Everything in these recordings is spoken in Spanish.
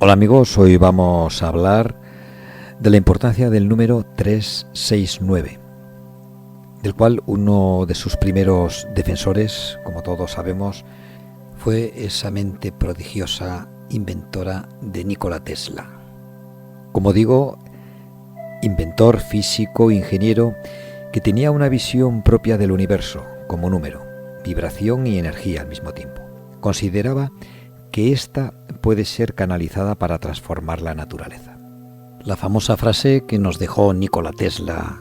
Hola amigos, hoy vamos a hablar de la importancia del número 369, del cual uno de sus primeros defensores, como todos sabemos, fue esa mente prodigiosa inventora de Nikola Tesla. Como digo, inventor, físico, ingeniero, que tenía una visión propia del universo como número, vibración y energía al mismo tiempo. Consideraba que ésta puede ser canalizada para transformar la naturaleza. La famosa frase que nos dejó Nikola Tesla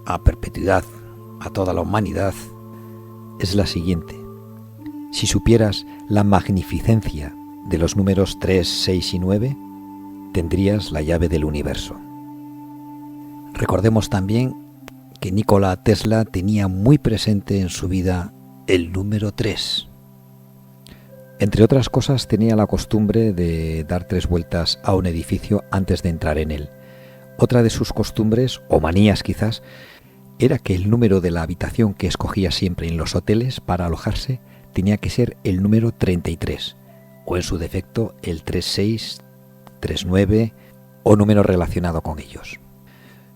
a perpetuidad a toda la humanidad es la siguiente: si supieras la magnificencia de los números 3, 6 y 9, tendrías la llave del universo. Recordemos también que Nikola Tesla tenía muy presente en su vida el número 3. Entre otras cosas, tenía la costumbre de dar 3 vueltas a un edificio antes de entrar en él. Otra de sus costumbres, o manías quizás, era que el número de la habitación que escogía siempre en los hoteles para alojarse tenía que ser el número 33, o en su defecto el 36, 39 o número relacionado con ellos.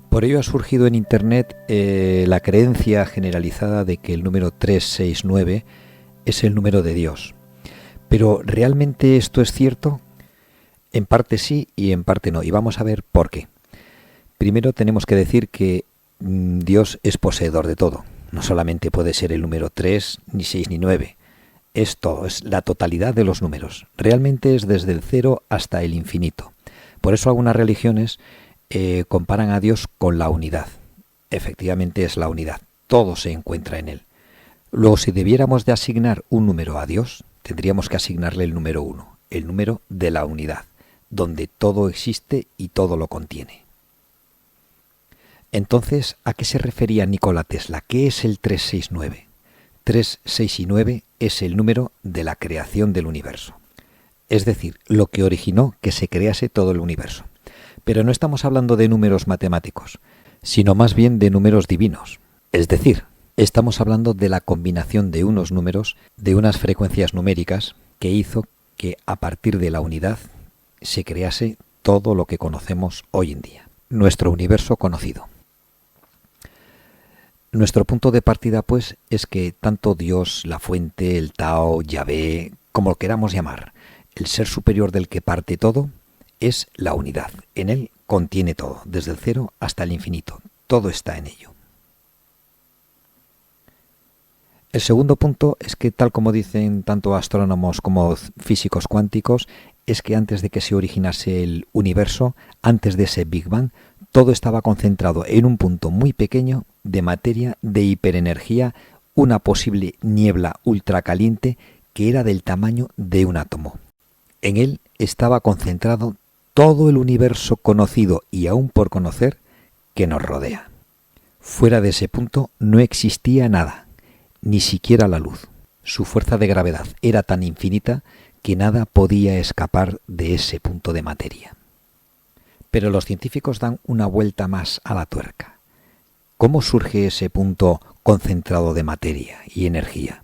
Por ello ha surgido en Internet la creencia generalizada de que el número 369 es el número de Dios. Pero ¿realmente esto es cierto? En parte sí y en parte no, y vamos a ver por qué. Primero tenemos que decir que Dios es poseedor de todo. No solamente puede ser el número 3, ni 6, ni 9. Es todo, es la totalidad de los números. Realmente es desde el 0 hasta el infinito. Por eso algunas religiones comparan a Dios con la unidad. Efectivamente es la unidad. Todo se encuentra en él. Luego, si debiéramos de asignar un número a Dios, tendríamos que asignarle el número 1, el número de la unidad, donde todo existe y todo lo contiene. Entonces, ¿a qué se refería Nikola Tesla? ¿Qué es el 369? 3, 6 y 9 es el número de la creación del universo. Es decir, lo que originó que se crease todo el universo. Pero no estamos hablando de números matemáticos, sino más bien de números divinos. Es decir, estamos hablando de la combinación de unos números, de unas frecuencias numéricas, que hizo que a partir de la unidad se crease todo lo que conocemos hoy en día, nuestro universo conocido. Nuestro punto de partida, pues, es que tanto Dios, la fuente, el Tao, Yahvé, como lo queramos llamar, el ser superior del que parte todo, es la unidad. En él contiene todo, desde el 0 hasta el infinito. Todo está en ello. El segundo punto es que, tal como dicen tanto astrónomos como físicos cuánticos, es que antes de que se originase el universo, antes de ese Big Bang, todo estaba concentrado en un punto muy pequeño de materia, de hiperenergía, una posible niebla ultracaliente que era del tamaño de un átomo. En él estaba concentrado todo el universo conocido y aún por conocer que nos rodea. Fuera de ese punto no existía nada, ni siquiera la luz. Su fuerza de gravedad era tan infinita que nada podía escapar de ese punto de materia. Pero los científicos dan una vuelta más a la tuerca. ¿Cómo surge ese punto concentrado de materia y energía?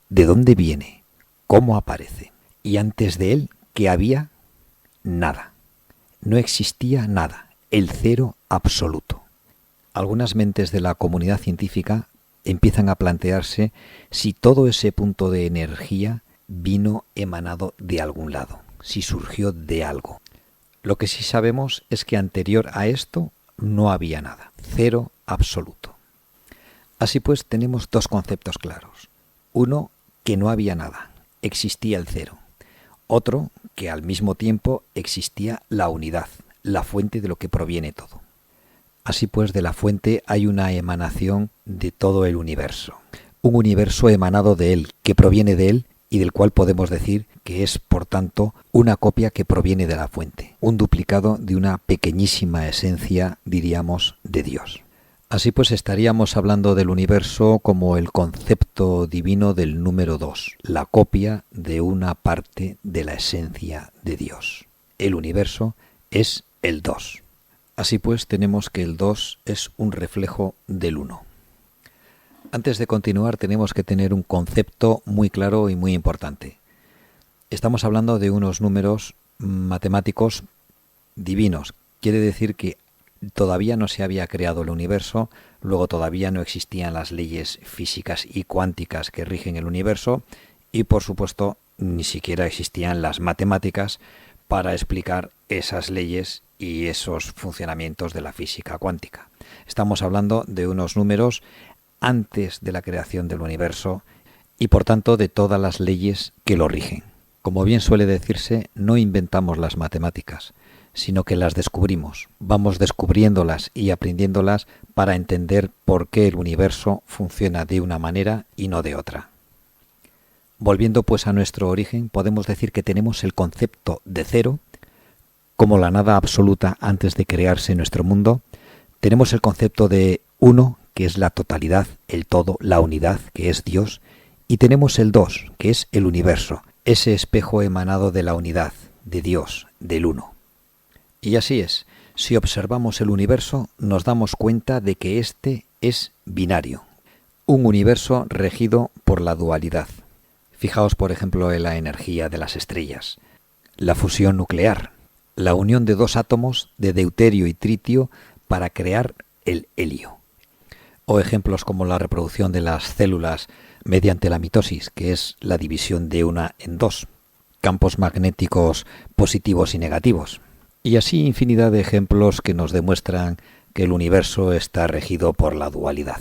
¿De dónde viene? ¿Cómo aparece? Y antes de él, ¿qué había? Nada. No existía nada. El 0 absoluto. Algunas mentes de la comunidad científica empiezan a plantearse si todo ese punto de energía vino emanado de algún lado, si surgió de algo. Lo que sí sabemos es que anterior a esto no había nada, 0 absoluto. Así pues, tenemos dos conceptos claros. Uno, que no había nada, existía el 0. Otro, que al mismo tiempo existía la unidad, la fuente de lo que proviene todo. Así pues, de la fuente hay una emanación de todo el universo. Un universo emanado de él, que proviene de él y del cual podemos decir que es, por tanto, una copia que proviene de la fuente. Un duplicado de una pequeñísima esencia, diríamos, de Dios. Así pues, estaríamos hablando del universo como el concepto divino del número 2, la copia de una parte de la esencia de Dios. El universo es el 2. Así pues, tenemos que el 2 es un reflejo del 1. Antes de continuar, tenemos que tener un concepto muy claro y muy importante. Estamos hablando de unos números matemáticos divinos. Quiere decir que todavía no se había creado el universo, luego todavía no existían las leyes físicas y cuánticas que rigen el universo y por supuesto ni siquiera existían las matemáticas para explicar esas leyes y esos funcionamientos de la física cuántica. Estamos hablando de unos números antes de la creación del universo y por tanto de todas las leyes que lo rigen. Como bien suele decirse, no inventamos las matemáticas, sino que las descubrimos. Vamos descubriéndolas y aprendiéndolas para entender por qué el universo funciona de una manera y no de otra. Volviendo pues a nuestro origen, podemos decir que tenemos el concepto de cero como la nada absoluta antes de crearse nuestro mundo. Tenemos el concepto de uno, que es la totalidad, el todo, la unidad, que es Dios, y tenemos el dos, que es el universo, ese espejo emanado de la unidad, de Dios, del uno. Y así es, si observamos el universo nos damos cuenta de que este es binario, un universo regido por la dualidad. Fijaos por ejemplo en la energía de las estrellas, la fusión nuclear, la unión de dos átomos de deuterio y tritio para crear el helio. O ejemplos como la reproducción de las células mediante la mitosis, que es la división de una en dos, campos magnéticos positivos y negativos. Y así infinidad de ejemplos que nos demuestran que el universo está regido por la dualidad.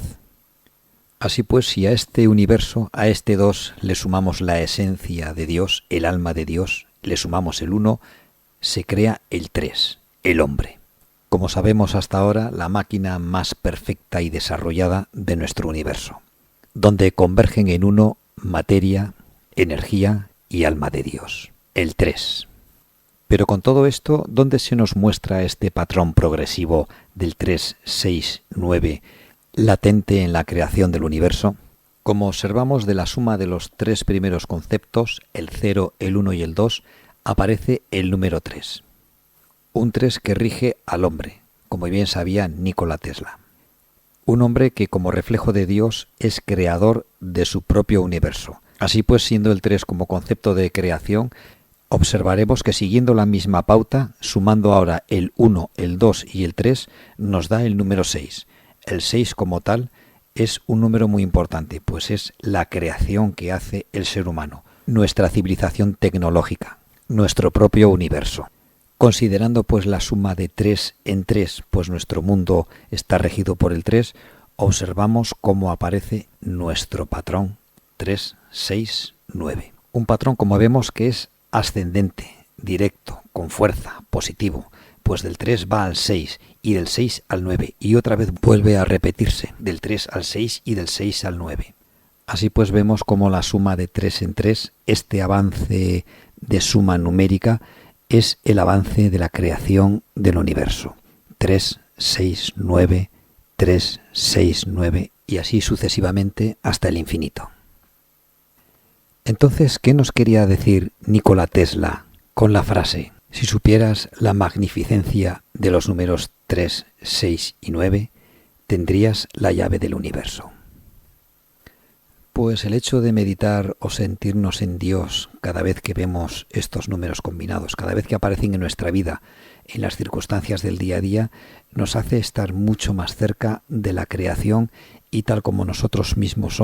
Así pues, si a este universo, a este dos, le sumamos la esencia de Dios, el alma de Dios, le sumamos el uno, se crea el tres, el hombre. Como sabemos hasta ahora, la máquina más perfecta y desarrollada de nuestro universo, donde convergen en uno materia, energía y alma de Dios, el tres. Pero con todo esto, ¿dónde se nos muestra este patrón progresivo del 3, 6, 9, latente en la creación del universo? Como observamos de la suma de los tres primeros conceptos, el 0, el 1 y el 2, aparece el número 3. Un 3 que rige al hombre, como bien sabía Nikola Tesla. Un hombre que como reflejo de Dios es creador de su propio universo. Así pues, siendo el 3 como concepto de creación, observaremos que siguiendo la misma pauta, sumando ahora el 1, el 2 y el 3, nos da el número 6. El 6 como tal es un número muy importante, pues es la creación que hace el ser humano, nuestra civilización tecnológica, nuestro propio universo. Considerando pues la suma de 3 en 3, pues nuestro mundo está regido por el 3, observamos cómo aparece nuestro patrón 3, 6, 9. Un patrón, como vemos, que es ascendente, directo, con fuerza, positivo, pues del 3 va al 6 y del 6 al 9 y otra vez vuelve a repetirse del 3 al 6 y del 6 al 9. Así pues vemos como la suma de 3 en 3, este avance de suma numérica, es el avance de la creación del universo. 3, 6, 9, 3, 6, 9 y así sucesivamente hasta el infinito. Entonces, ¿qué nos quería decir Nikola Tesla con la frase: si supieras la magnificencia de los números 3, 6 y 9, tendrías la llave del universo? Pues el hecho de meditar o sentirnos en Dios cada vez que vemos estos números combinados, cada vez que aparecen en nuestra vida, en las circunstancias del día a día, nos hace estar mucho más cerca de la creación y tal como nosotros mismos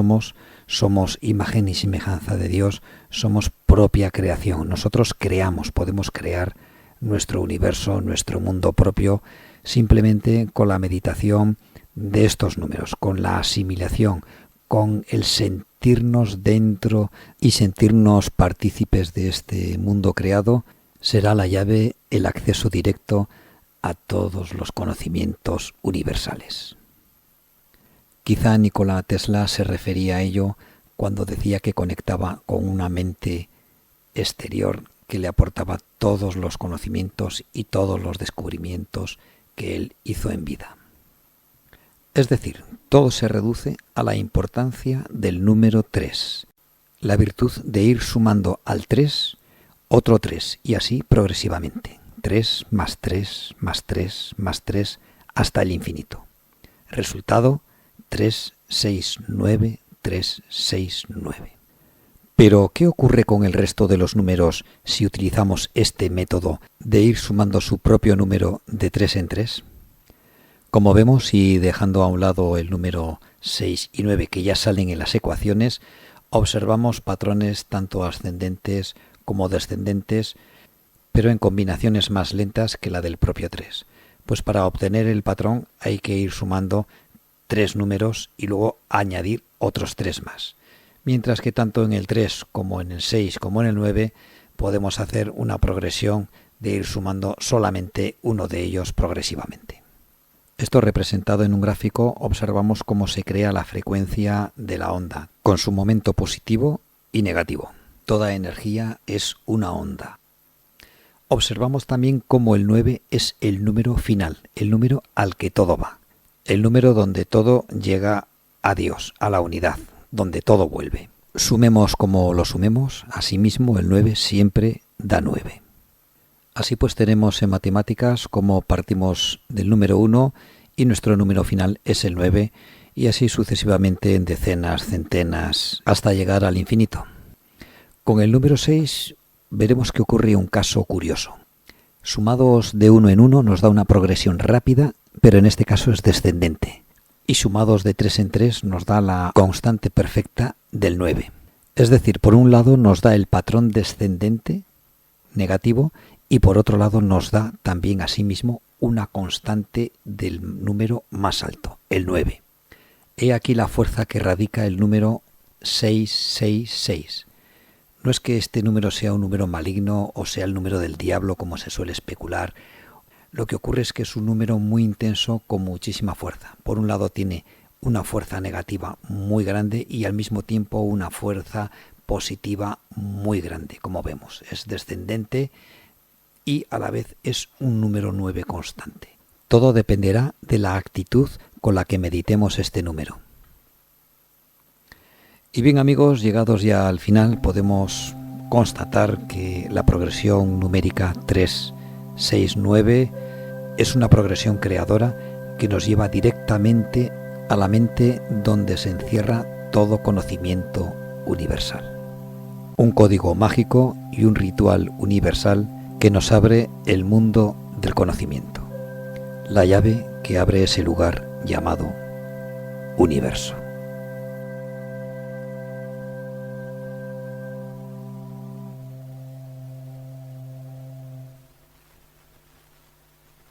somos imagen y semejanza de Dios, somos propia creación. Nosotros creamos, podemos crear nuestro universo, nuestro mundo propio, simplemente con la meditación de estos números, con la asimilación, con el sentirnos dentro y sentirnos partícipes de este mundo creado, será la llave el acceso directo a todos los conocimientos universales. Quizá Nikola Tesla se refería a ello cuando decía que conectaba con una mente exterior que le aportaba todos los conocimientos y todos los descubrimientos que él hizo en vida. Es decir, todo se reduce a la importancia del número 3, la virtud de ir sumando al 3 otro 3 y así progresivamente, 3 más 3 más 3 más 3 hasta el infinito. Resultado 3, 6, 9, 3, 6, 9. Pero, ¿qué ocurre con el resto de los números si utilizamos este método de ir sumando su propio número de 3 en 3? Como vemos, y dejando a un lado el número 6 y 9 que ya salen en las ecuaciones, observamos patrones tanto ascendentes como descendentes, pero en combinaciones más lentas que la del propio 3. Pues para obtener el patrón hay que ir sumando 3 números y luego añadir otros 3 más. Mientras que tanto en el 3 como en el 6 como en el 9 podemos hacer una progresión de ir sumando solamente uno de ellos progresivamente. Esto representado en un gráfico, observamos cómo se crea la frecuencia de la onda, con su momento positivo y negativo. Toda energía es una onda. Observamos también cómo el 9 es el número final, el número al que todo va, el número donde todo llega a Dios, a la unidad, donde todo vuelve. Sumemos como lo sumemos, asimismo el 9 siempre da 9. Así pues tenemos en matemáticas como partimos del número 1 y nuestro número final es el 9 y así sucesivamente en decenas, centenas, hasta llegar al infinito. Con el número 6 veremos que ocurre un caso curioso. Sumados de 1 en 1 nos da una progresión rápida, pero en este caso es descendente. Y sumados de 3 en 3 nos da la constante perfecta del 9. Es decir, por un lado nos da el patrón descendente negativo y por otro lado nos da también asimismo una constante del número más alto, el 9. He aquí la fuerza que radica el número 666. No es que este número sea un número maligno o sea el número del diablo como se suele especular. Lo que ocurre es que es un número muy intenso con muchísima fuerza. Por un lado tiene una fuerza negativa muy grande y al mismo tiempo una fuerza positiva muy grande, como vemos. Es descendente y a la vez es un número 9 constante. Todo dependerá de la actitud con la que meditemos este número. Y bien amigos, llegados ya al final podemos constatar que la progresión numérica 3, 6, 9 es una progresión creadora que nos lleva directamente a la mente donde se encierra todo conocimiento universal. Un código mágico y un ritual universal que nos abre el mundo del conocimiento. La llave que abre ese lugar llamado universo.